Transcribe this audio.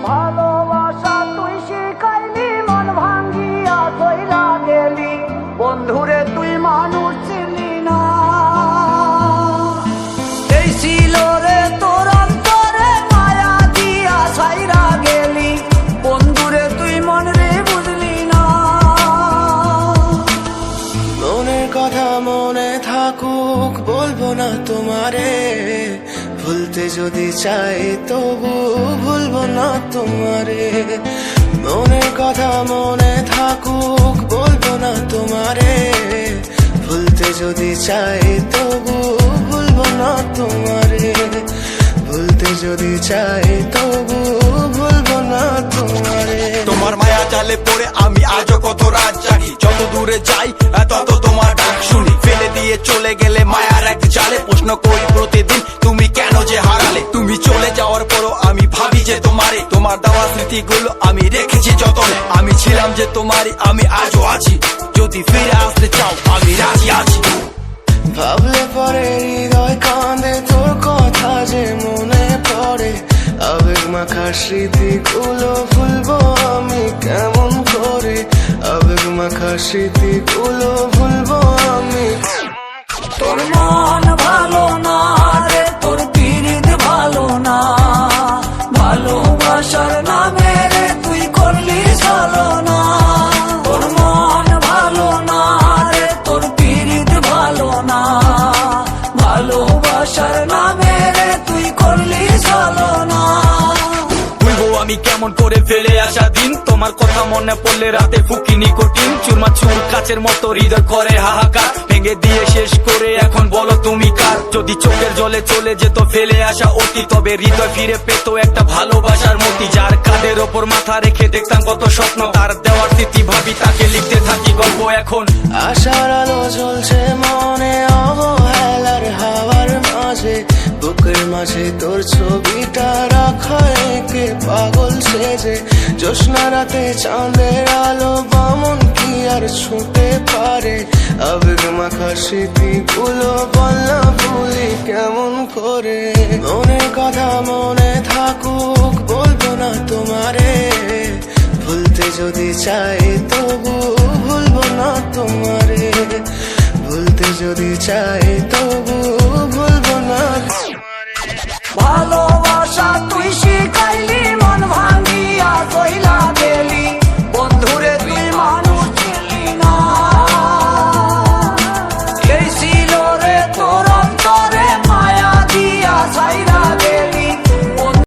ভালোবাসা তুই শিখাইলি, মন ভাঙ্গিয়া চইলা গেলি, বন্ধুরে তুই মানুষ ছিলি না। এই ছিল রে তোর অন্তরে মায়া দিয়া ছাইরা গেলি, বন্ধুরে তুই মন রে বুঝলি না। মনের কথা মনে থাকুক বলবো না তোমারে, ভুলতে যদি চাই তবু ভুলবো না তোমারে। মনের কথা মনে থাকুক বলবো না তোমারে, ভুলতে যদি চাই তবু ভুলবো না তোমারে। ভুলতে যদি চাই তবু ভুলবো না তোমারে। তোমার মায়া জালে পড়ে আমি আজও কত রাত জাগি, যত দূরে যাই তত তোমার ডাক শুনি। ফেলে দিয়ে চলে গেলে মায়ার এক জালে, প্রশ্ন করি প্রতিদিন তুমি কেন যে হারালে। তুমি চলে যাওয়ার পরও আমি ভাবি যে তোমারে, তোমার দেওয়া স্মৃতিগুলো আমি রেখেছি যতনে। আমি ছিলাম যে তোমারই, আমি আজও আছি, যদি ফিরে আসতে চাও আমি রাজি আছি। ভাবলে পরে হৃদয় কাঁদে, তোর কথা যে মনে পড়ে। আবেগ মাখা স্মৃতিগুলো ভুলবো আমি কেমন করে, আবেগ মাখা স্মৃতিগুলো ভুলবো আমি। তোর মন ভালো না রে, তোর পিরিত ভালো না, ভালোবাসার নামে রে তুই করলি ছলনা। তোর মন ভালো না রে, তোর পিরিত ভালো না, ভালোবাসার নামে রে তুই করলি ছলনা। ভুলবো আমি কেমন করে ফেলে আসা দিন, তোমার কথা মনে পড়লে রাতে ফুকি নিকোটিন। চুরমা চুর কাচের মতো হৃদয় করে হাহাকার, ভেঙে দিয়ে শেষ করে এখন বলো তুমি কার। যদি চোখের জলে চলে যেত ফেলে আসা অতি, তবে হৃদয় ফিরে পেত একটা ভালোবাসার মতি। যার কাঁধের ওপর মাথা রেখে দেখতাম কত স্বপ্ন, তার দেওয়ার স্মৃতি ভাবি তাকে লিখতে থাকি গল্প এখন। আশার আলো জ্বলছে মনে অবহেলার হাওয়ার মাঝে, বুকের মাঝে তোর ছবিটা রাখা একে পাগল সেজে। জ্যোৎস্না রাতে চাঁদের আলো বামন কি আর ছুঁতে পারে, আবেগ মাখা স্মৃতিগুলো বলনা ভুলি কেমন করে। মনের কথা মনে থাকুক বলবো না তোমারে, ভুলতে যদি চাই তবু ভুলবো না তোমারে। ভুলতে যদি চাই